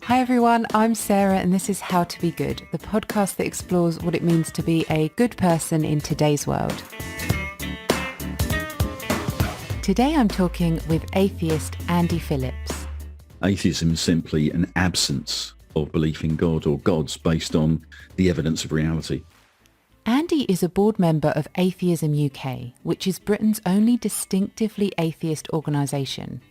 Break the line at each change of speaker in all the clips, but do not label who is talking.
Hi everyone, I'm Sarah and this is How to Be Good, the podcast that explores what it means to be a good person in today's world. Today I'm talking with atheist Andy Phillips.
Atheism is simply an absence of belief in God or gods based on the evidence of reality.
Andy is a board member of Atheism UK, which is Britain's only distinctively atheist organisation.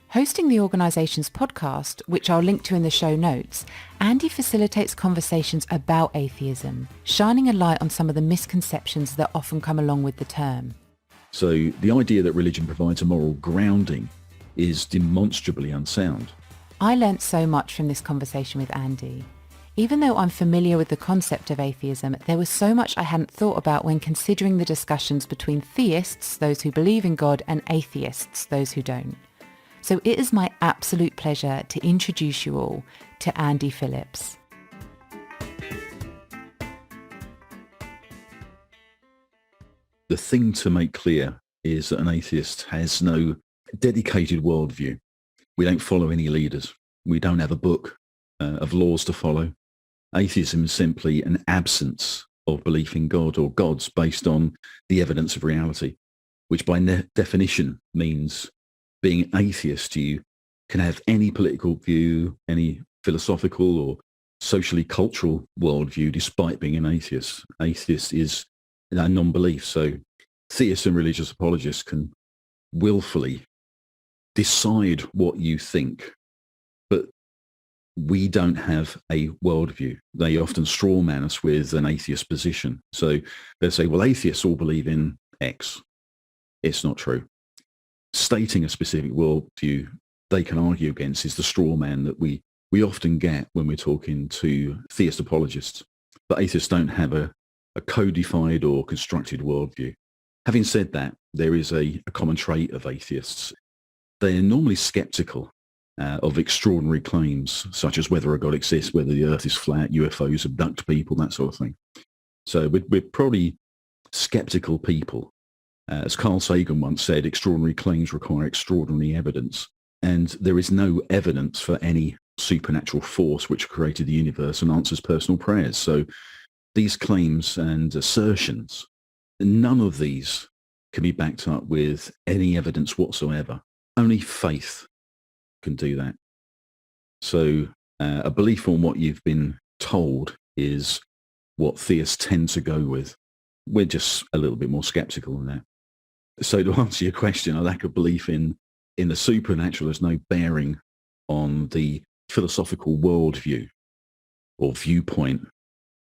Hosting the organisation's podcast, which I'll link to in the show notes, Andy facilitates conversations about atheism, shining a light on some of the misconceptions that often come along with the term.
So the idea that religion provides a moral grounding is demonstrably unsound.
I learnt so much from this conversation with Andy. Even though I'm familiar with the concept of atheism, there was so much I hadn't thought about when considering the discussions between theists, those who believe in God, and atheists, those who don't. So it is my absolute pleasure to introduce you all to Andy Phillips.
The thing to make clear is that an atheist has no dedicated worldview. We don't follow any leaders. We don't have a book of laws to follow. Atheism is simply an absence of belief in God or gods based on the evidence of reality, which by definition means being an atheist, you can have any political view, any philosophical or socially cultural worldview despite being an atheist. Atheist is a non-belief. So theists and religious apologists can willfully decide what you think, but we don't have a worldview. They often straw man us with an atheist position. So they'll say, well, atheists all believe in X. It's not true. Stating a specific worldview they can argue against is the straw man that we often get when we're talking to theist apologists. But atheists don't have a codified or constructed worldview. Having said that, there is a common trait of atheists. They are normally skeptical of extraordinary claims, such as whether a God exists, whether the earth is flat, UFOs abduct people, that sort of thing. So we're probably skeptical people. As Carl Sagan once said, extraordinary claims require extraordinary evidence. And there is no evidence for any supernatural force which created the universe and answers personal prayers. So these claims and assertions, none of these can be backed up with any evidence whatsoever. Only faith can do that. So a belief on what you've been told is what theists tend to go with. We're just a little bit more skeptical than that. So to answer your question, a lack of belief in the supernatural has no bearing on the philosophical worldview or viewpoint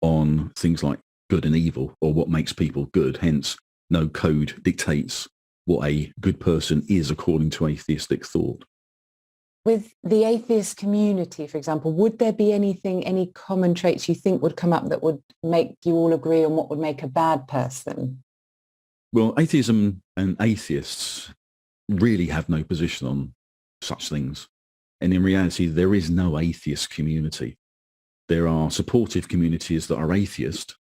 on things like good and evil or what makes people good. Hence, no code dictates what a good person is according to atheistic thought.
With the atheist community, for example, would there be any common traits you think would come up that would make you all agree on what would make a bad person?
Well, atheism and atheists really have no position on such things. And in reality, there is no atheist community. There are supportive communities that are atheist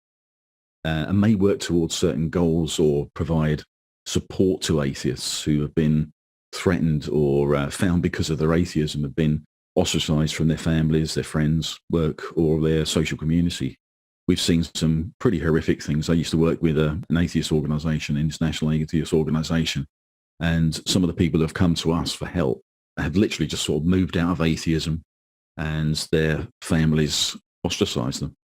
and may work towards certain goals or provide support to atheists who have been threatened or found because of their atheism have been ostracized from their families, their friends, work, or their social community. We've seen some pretty horrific things. I used to work with an atheist organisation, international atheist organisation, and some of the people who have come to us for help have literally just sort of moved out of atheism and their families ostracised them.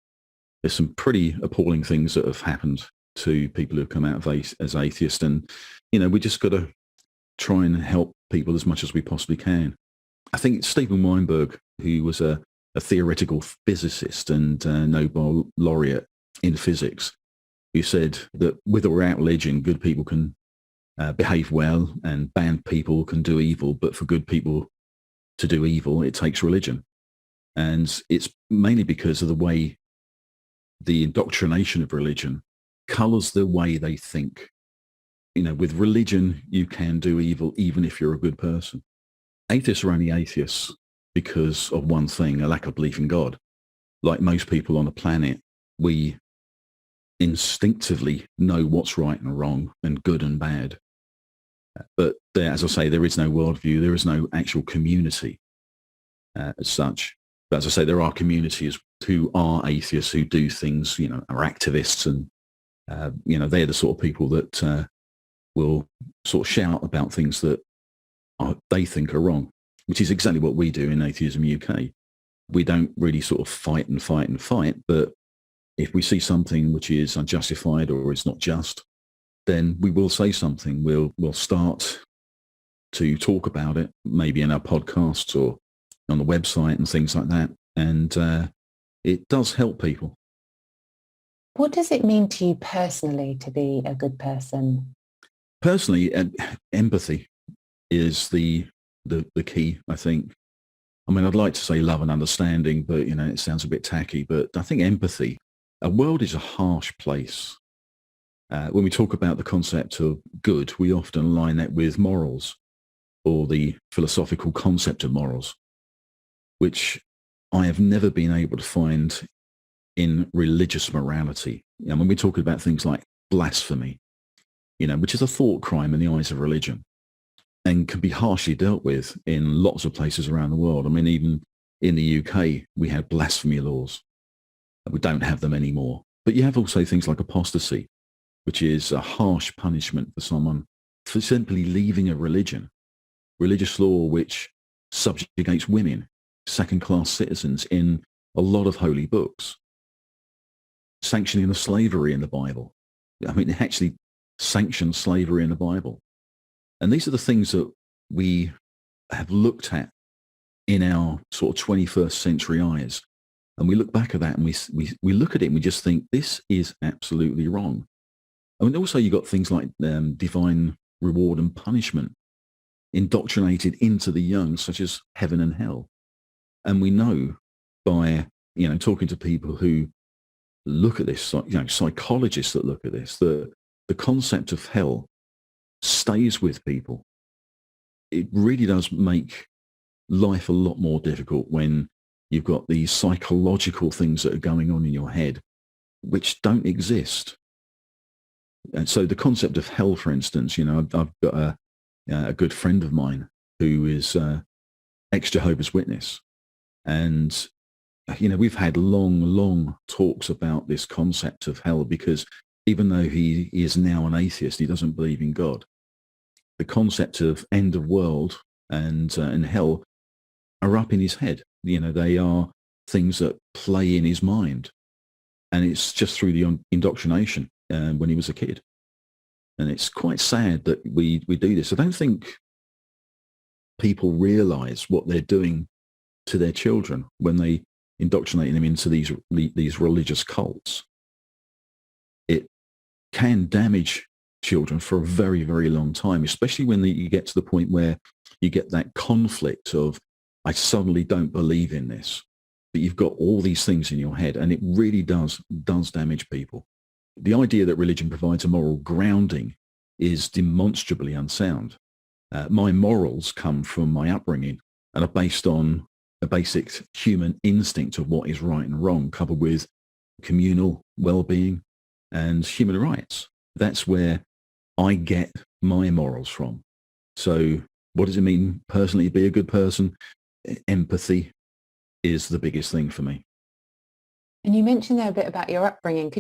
There's some pretty appalling things that have happened to people who have come out of as atheists, and we just got to try and help people as much as we possibly can. I think Stephen Weinberg, who was a theoretical physicist and Nobel laureate in physics, who said that with or without religion, good people can behave well and bad people can do evil, but for good people to do evil, it takes religion. And it's mainly because of the way the indoctrination of religion colours the way they think. With religion, you can do evil even if you're a good person. Atheists are only atheists because of one thing, a lack of belief in God. Like most people on the planet, we instinctively know what's right and wrong and good and bad. But there, as I say, there is no worldview, there is no actual community as such. But as I say, there are communities who are atheists who do things, are activists, and they're the sort of people that will sort of shout about things that they think are wrong, which is exactly what we do in Atheism UK. We don't really sort of fight and fight and fight, but if we see something which is unjustified or is not just, then we will say something. We'll start to talk about it, maybe in our podcasts or on the website and things like that. And it does help people.
What does it mean to you personally to be a good person?
Personally, empathy is the key, I think. I mean, I'd like to say love and understanding, but, it sounds a bit tacky. But I think empathy, a world is a harsh place. When we talk about the concept of good, we often align that with morals or the philosophical concept of morals, which I have never been able to find in religious morality. When we're talking about things like blasphemy, which is a thought crime in the eyes of religion and can be harshly dealt with in lots of places around the world. I mean, even in the UK, we had blasphemy laws. We don't have them anymore. But you have also things like apostasy, which is a harsh punishment for someone for simply leaving a religion. Religious law which subjugates women, second-class citizens in a lot of holy books. Sanctioning of slavery in the Bible. I mean, it actually sanctions slavery in the Bible. And these are the things that we have looked at in our sort of 21st century eyes. And we look back at that and we look at it and we just think, this is absolutely wrong. I mean, also you've got things like divine reward and punishment indoctrinated into the young, such as heaven and hell. And we know by, talking to people who look at this, psychologists that look at this, the concept of hell stays with people. It really does make life a lot more difficult when you've got these psychological things that are going on in your head, which don't exist. And so the concept of hell, for instance, I've got a good friend of mine who is ex-Jehovah's Witness. And, we've had long talks about this concept of hell because even though he is now an atheist, he doesn't believe in God. The concept of end of world and hell are up in his head. They are things that play in his mind. And it's just through the indoctrination when he was a kid. And it's quite sad that we do this. I don't think people realize what they're doing to their children when they indoctrinate them into these religious cults. It can damage children for a very, very long time, especially when you get to the point where you get that conflict of, I suddenly don't believe in this. But you've got all these things in your head, and it really does damage people. The idea that religion provides a moral grounding is demonstrably unsound. My morals come from my upbringing and are based on a basic human instinct of what is right and wrong, coupled with communal well-being and human rights. That's where I get my morals from. So what does it mean personally to be a good person? Empathy is the biggest thing for me.
And you mentioned there a bit about your upbringing.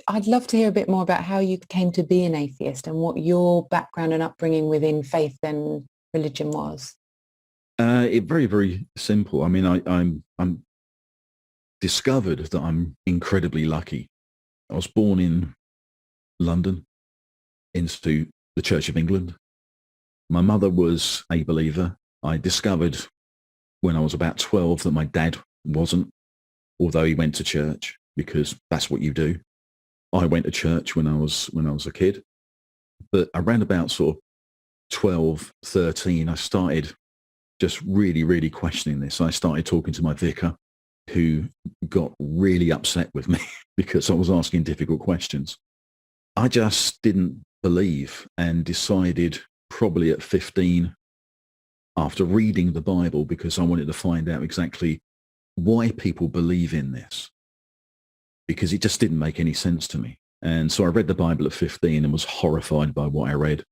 I'd love to hear a bit more about how you came to be an atheist and what your background and upbringing within faith and religion was.
It's very, very simple. I mean, I'm discovered that I'm incredibly lucky. I was born in London into the Church of England. My mother was a believer. I discovered when I was about 12 that my dad wasn't, although he went to church because that's what you do. I went to church when I was a kid. But around about sort of 12, 13, I started just really, really questioning this. I started talking to my vicar, who got really upset with me because I was asking difficult questions. I just didn't believe and decided probably at 15, after reading the Bible, because I wanted to find out exactly why people believe in this, because it just didn't make any sense to me. And so I read the Bible at 15 and was horrified by what I read.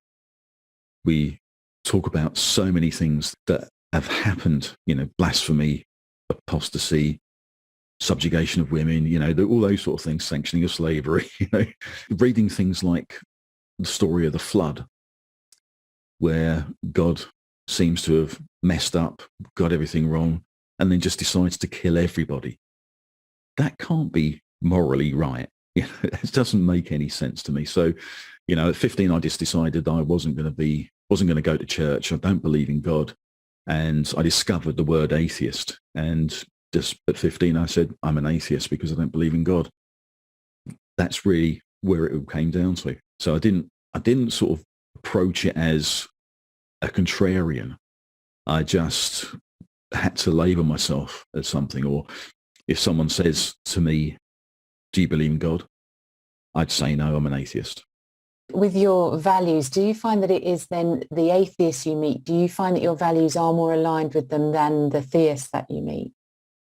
We talk about so many things that have happened, blasphemy, apostasy, subjugation of women, all those sort of things, sanctioning of slavery, reading things like the story of the flood, where God seems to have messed up, got everything wrong, and then just decides to kill everybody. That can't be morally right. It doesn't make any sense to me. So, at 15, I just decided I wasn't going to go to church. I don't believe in God. And I discovered the word atheist. And just at 15, I said, I'm an atheist because I don't believe in God. That's really where it all came down to. So I didn't sort of approach it as a contrarian. I just had to label myself as something. Or if someone says to me, do you believe in God? I'd say, no, I'm an atheist.
With your values, do you find that it is then the atheists you meet, do you find that your values are more aligned with them than the theists that you meet?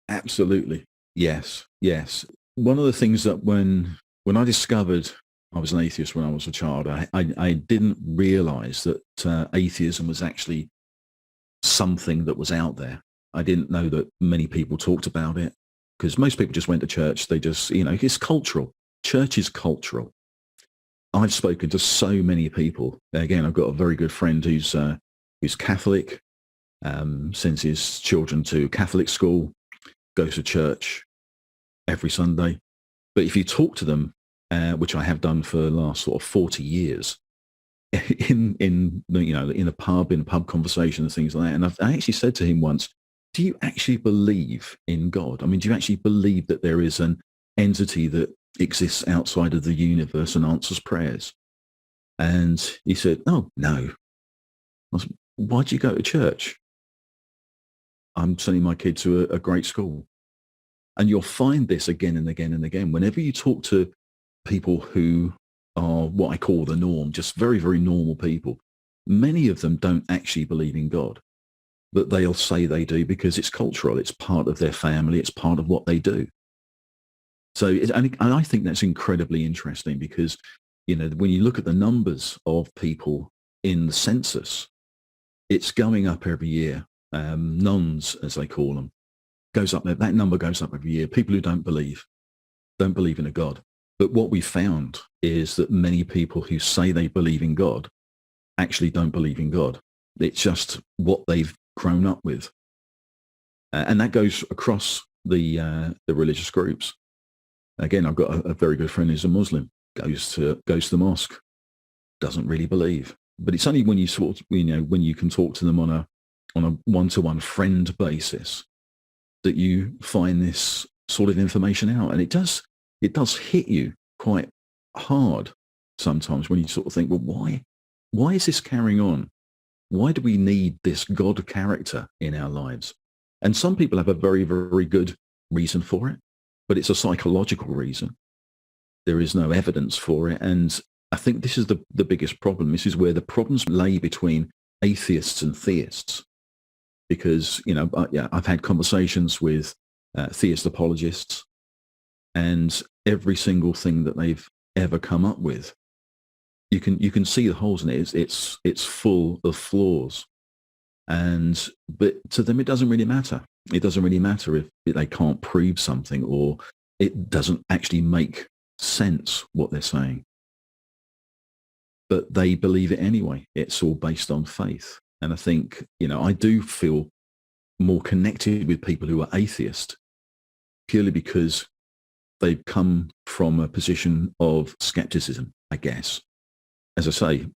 Absolutely. Yes. One of the things that when I discovered I was an atheist when I was a child, I didn't realize that atheism was actually something that was out there. I didn't know that many people talked about it, because most people just went to church. They just, it's cultural. Church is cultural. I've spoken to so many people. Again, I've got a very good friend who's Catholic, sends his children to Catholic school, goes to church every Sunday. But if you talk to them, which I have done for the last sort of 40 years, in a pub conversation and things like that, and I actually said to him once, do you actually believe in God? I mean, do you actually believe that there is an entity that exists outside of the universe and answers prayers? And he said, oh, no. I said, why do you go to church? I'm sending my kid to a great school. And you'll find this again and again and again. Whenever you talk to people who are what I call the norm, just very, very normal people, many of them don't actually believe in God, but they'll say they do because it's cultural. It's part of their family. It's part of what they do. So, and I think that's incredibly interesting because, when you look at the numbers of people in the census, it's going up every year. Nuns, as they call them, goes up. That number goes up every year. People who don't believe in a God. But what we found is that many people who say they believe in God actually don't believe in God. It's just what they've grown up with. And that goes across the religious groups. Again, I've got a very good friend who's a Muslim, goes to the mosque, doesn't really believe. But it's only when you when you can talk to them on a one-to-one friend basis that you find this sort of information out. And it does hit you quite hard sometimes when you sort of think, well, why is this carrying on? Why do we need this God character in our lives? And some people have a very, very good reason for it, but it's a psychological reason. There is no evidence for it. And I think this is the biggest problem. This is where the problems lay between atheists and theists. Because, I've had conversations with theist apologists, and every single thing that they've ever come up with, you can see the holes in it. It's full of flaws. But to them, it doesn't really matter. It doesn't really matter if they can't prove something or it doesn't actually make sense what they're saying. But they believe it anyway. It's all based on faith. And I think, I do feel more connected with people who are atheist purely because they've come from a position of skepticism, I guess. As I say,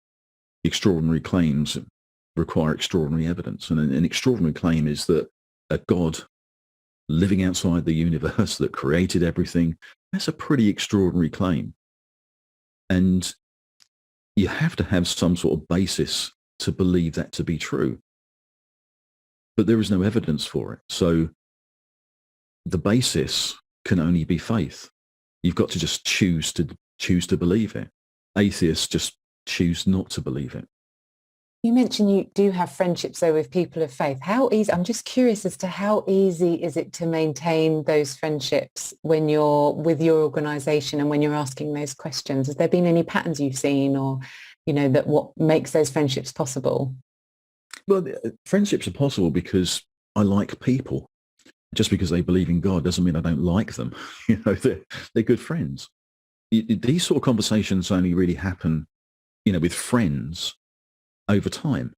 extraordinary claims require extraordinary evidence. And an extraordinary claim is that a God living outside the universe that created everything, that's a pretty extraordinary claim. And you have to have some sort of basis to believe that to be true. But there is no evidence for it. So the basis can only be faith. You've got to just choose to believe it. Atheists just choose not to believe it.
You mentioned you do have friendships though with people of faith. How easy, I'm just curious as to how easy is it to maintain those friendships when you're with your organisation and when you're asking those questions? Has there been any patterns you've seen or, that what makes those friendships possible?
Well, friendships are possible because I like people. Just because they believe in God doesn't mean I don't like them. They're good friends. These sort of conversations only really happen, with friends over time.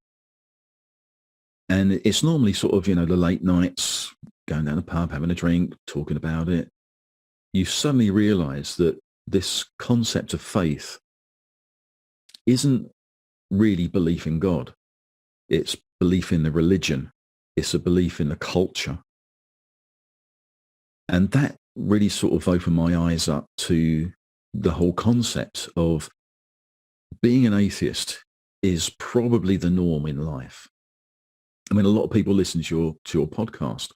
And it's normally sort of, the late nights, going down the pub, having a drink, talking about it. You suddenly realize that this concept of faith isn't really belief in God. It's belief in the religion. It's a belief in the culture. And that really sort of opened my eyes up to the whole concept of being an atheist is probably the norm in life. I mean, a lot of people listen to your podcast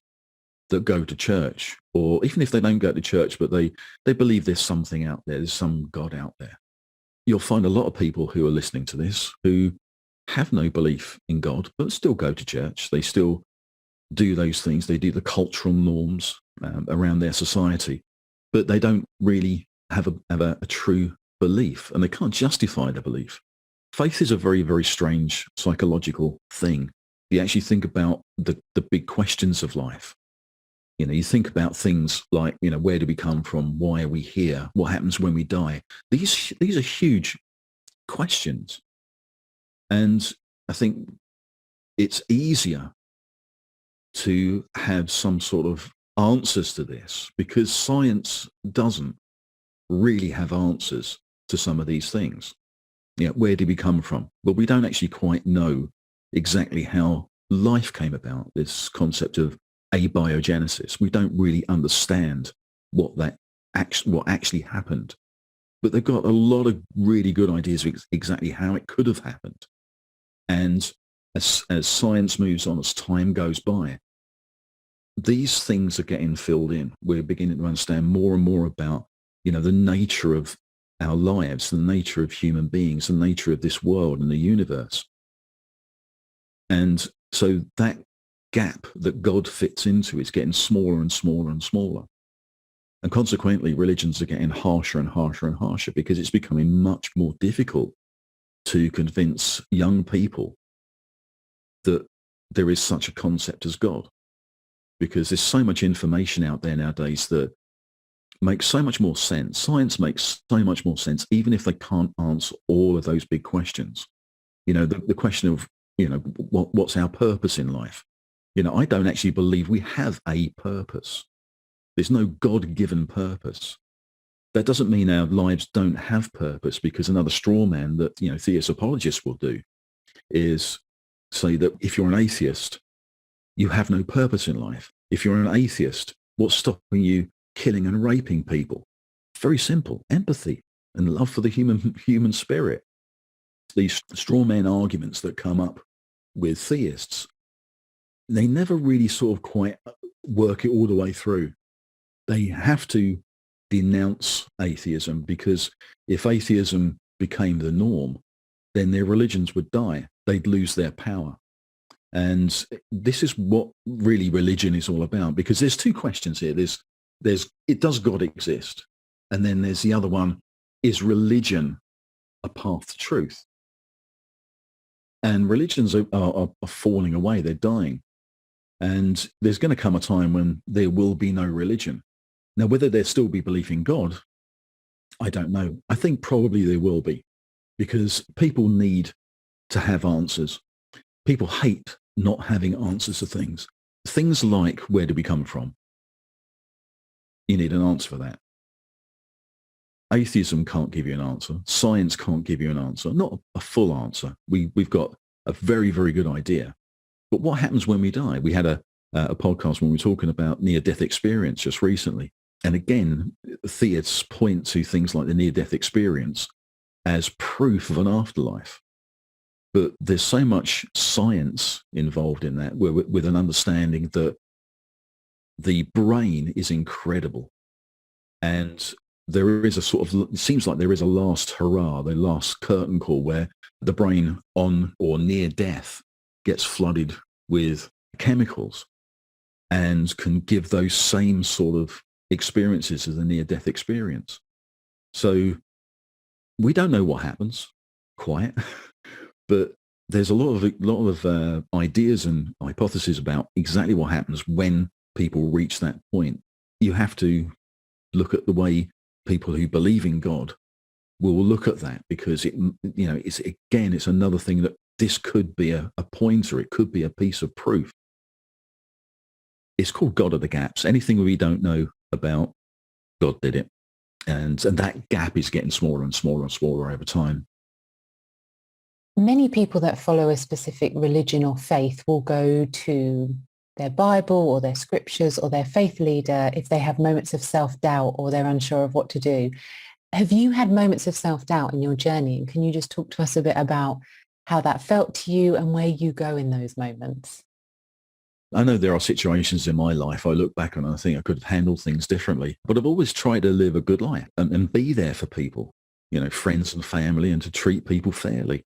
that go to church, or even if they don't go to church, but they believe there's something out there, there's some God out there. You'll find a lot of people who are listening to this who have no belief in God, but still go to church. They still do those things. They do the cultural norms around their society, but they don't really have a true belief, and they can't justify their belief. Faith is a very, very strange psychological thing. You actually think about the big questions of life. You think about things like, where do we come from? Why are we here? What happens when we die? These are huge questions. And I think it's easier to have some sort of answers to this because science doesn't really have answers to some of these things. Where do we come from? Well, we don't actually quite know exactly how life came about, this concept of abiogenesis. We don't really understand what actually happened. But they've got a lot of really good ideas of exactly how it could have happened. And as science moves on, as time goes by, these things are getting filled in. We're beginning to understand more and more about, the nature of our lives, the nature of human beings, the nature of this world and the universe. And so that gap that God fits into is getting smaller and smaller and smaller. And consequently, religions are getting harsher and harsher and harsher because it's becoming much more difficult to convince young people that there is such a concept as God. Because there's so much information out there nowadays that makes so much more sense. Science makes so much more sense, even if they can't answer all of those big questions. The question of, what's our purpose in life? I don't actually believe we have a purpose. There's no God-given purpose. That doesn't mean our lives don't have purpose, because another straw man that, theist apologists will do is say that if you're an atheist, you have no purpose in life. If you're an atheist, what's stopping you killing and raping people? It's very simple. Empathy and love for the human spirit. These straw man arguments that come up with theists, they never really sort of quite work it all the way through. They have to denounce atheism, because if atheism became the norm, then their religions would die. They'd lose their power. And this is what really religion is all about, because there's two questions here. There's does God exist? And then there's the other one, is religion a path to truth? And religions are falling away. They're dying. And there's going to come a time when there will be no religion. Now, whether there still be belief in God, I don't know. I think probably there will be, because people need to have answers. People hate not having answers to things. Things like, where do we come from? You need an answer for that. Atheism can't give you an answer. Science can't give you an answer. Not a full answer. We've got a very, very good idea. But what happens when we die? We had a podcast when we were talking about near-death experience just recently. And again, theists point to things like the near-death experience as proof of an afterlife. But there's so much science involved in that, with an understanding that the brain is incredible. And there is a sort of, it seems like there is a last hurrah, the last curtain call, where the brain on or near death gets flooded with chemicals and can give those same sort of experiences as a near-death experience. So we don't know what happens quite. But there's a lot of ideas and hypotheses about exactly what happens when people reach that point, you have to look at the way people who believe in God will look at that, because it's another thing that this could be a pointer. It could be a piece of proof. It's called God of the gaps. Anything we don't know about, God did it. And that gap is getting smaller and smaller and smaller over time.
Many people that follow a specific religion or faith will go to their Bible or their scriptures or their faith leader if they have moments of self-doubt or they're unsure of what to do. Have you had moments of self-doubt in your journey? And can you just talk to us a bit about how that felt to you and where you go in those moments?
I know there are situations in my life I look back and I think I could have handled things differently, but I've always tried to live a good life and be there for people, friends and family, and to treat people fairly.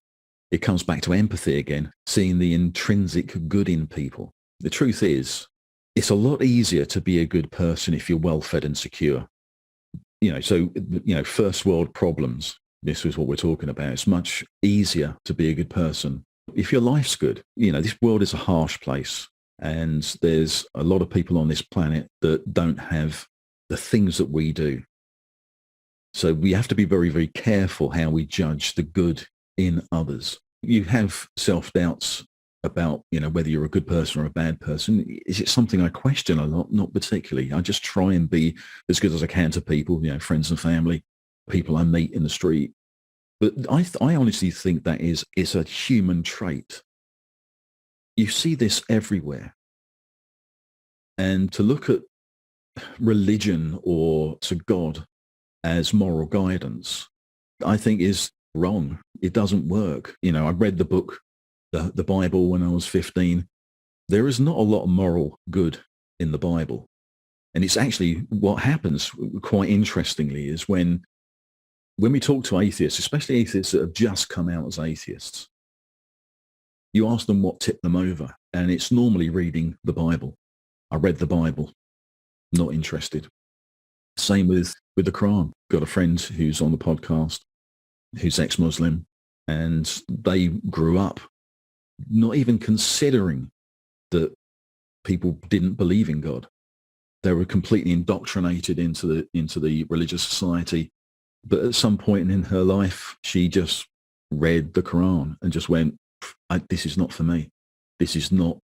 It comes back to empathy again, seeing the intrinsic good in people. The truth is, it's a lot easier to be a good person if you're well-fed and secure. First world problems, this is what we're talking about. It's much easier to be a good person if your life's good. This world is a harsh place, and there's a lot of people on this planet that don't have the things that we do. So we have to be very, very careful how we judge the good in others. You have self-doubts about, whether you're a good person or a bad person. Is it something I question a lot? Not particularly. I just try and be as good as I can to people, friends and family, people I meet in the street. But I honestly think that is a human trait. You see this everywhere. And to look at religion or to God as moral guidance, I think is wrong. It doesn't work. I read the book, the Bible, when I was 15. There is not a lot of moral good in the Bible. And it's actually what happens, quite interestingly, is when we talk to atheists, especially atheists that have just come out as atheists, you ask them what tipped them over, and it's normally reading the Bible. I read the Bible, not interested. Same with the Quran. Got a friend who's on the podcast who's ex-Muslim, and they grew up not even considering that people didn't believe in God. They were completely indoctrinated into the religious society. But at some point in her life, she just read the Quran and just went, this is not for me. This is not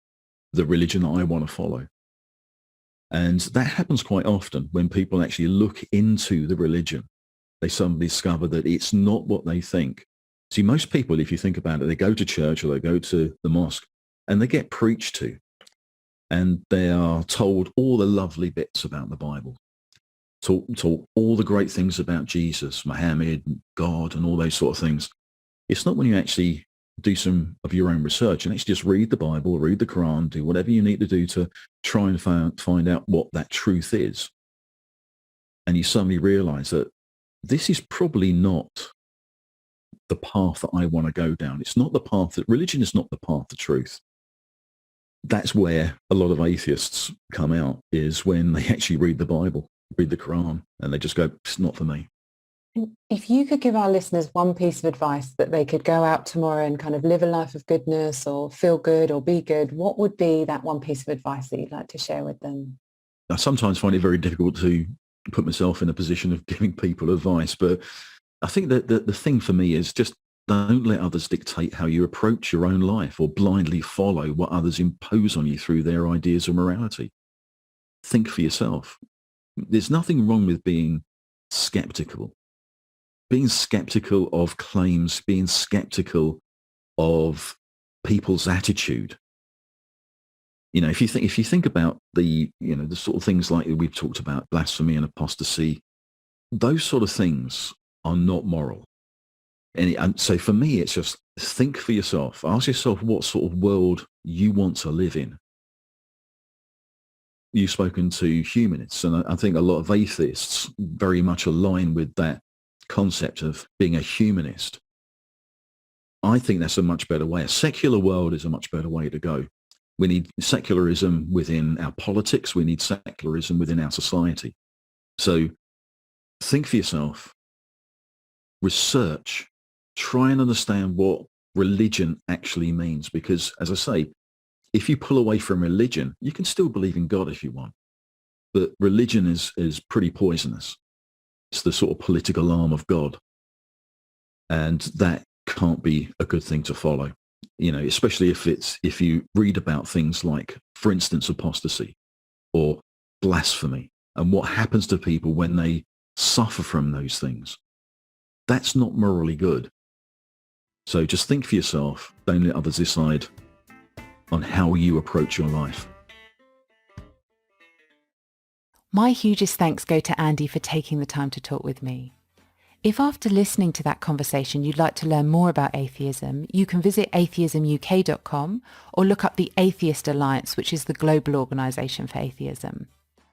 the religion that I want to follow. And that happens quite often when people actually look into the religion. They suddenly discover that it's not what they think. See, most people, if you think about it, they go to church or they go to the mosque and they get preached to. And they are told all the lovely bits about the Bible. Talk all the great things about Jesus, Muhammad, God, and all those sort of things. It's not when you actually do some of your own research and actually just read the Bible, read the Quran, do whatever you need to do to try and find out what that truth is. And you suddenly realize that this is probably not the path that I want to go down. It's not the path that religion is not the path to truth. That's where a lot of atheists come out, is when they actually read the Bible, read the Quran, and they just go, it's not for me.
If you could give our listeners one piece of advice that they could go out tomorrow and kind of live a life of goodness or feel good or be good, what would be that one piece of advice that you'd like to share with them?
I sometimes find it very difficult to put myself in a position of giving people advice, but I think that the thing for me is just don't let others dictate how you approach your own life or blindly follow what others impose on you through their ideas of morality. Think for yourself. There's nothing wrong with being skeptical. Being skeptical of claims, being skeptical of people's attitude. If you think about the sort of things like we've talked about, blasphemy and apostasy, those sort of things are not moral. And so for me, it's just think for yourself. Ask yourself what sort of world you want to live in. You've spoken to humanists, and I think a lot of atheists very much align with that concept of being a humanist. I think that's a much better way. A secular world is a much better way to go. We need secularism within our politics. We need secularism within our society. So think for yourself, research, try and understand what religion actually means. Because, as I say, if you pull away from religion, you can still believe in God if you want. But religion is pretty poisonous. It's the sort of political arm of God. And that can't be a good thing to follow, especially if you read about things like, for instance, apostasy or blasphemy and what happens to people when they suffer from those things. That's not morally good. So just think for yourself. Don't let others decide on how you approach your life.
My hugest thanks go to Andy for taking the time to talk with me. If after listening to that conversation you'd like to learn more about atheism, you can visit atheismuk.com or look up the Atheist Alliance, which is the global organisation for atheism.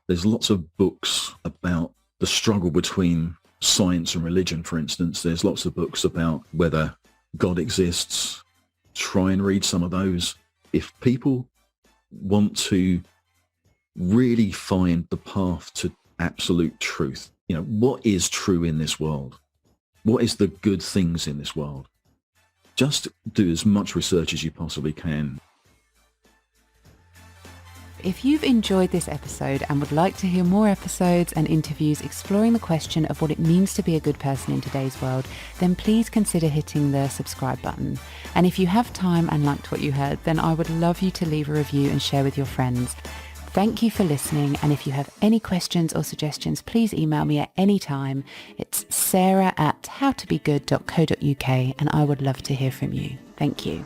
There's lots of books about the struggle between science and religion, for instance. There's lots of books about whether God exists. Try and read some of those. If people want to really find the path to absolute truth, what is true in this world? What is the good things in this world? Just do as much research as you possibly can.
If you've enjoyed this episode and would like to hear more episodes and interviews exploring the question of what it means to be a good person in today's world, then please consider hitting the subscribe button. And if you have time and liked what you heard, then I would love you to leave a review and share with your friends. Thank you for listening, and if you have any questions or suggestions, please email me at any time. It's sarah@howtobegood.co.uk, and I would love to hear from you. Thank you.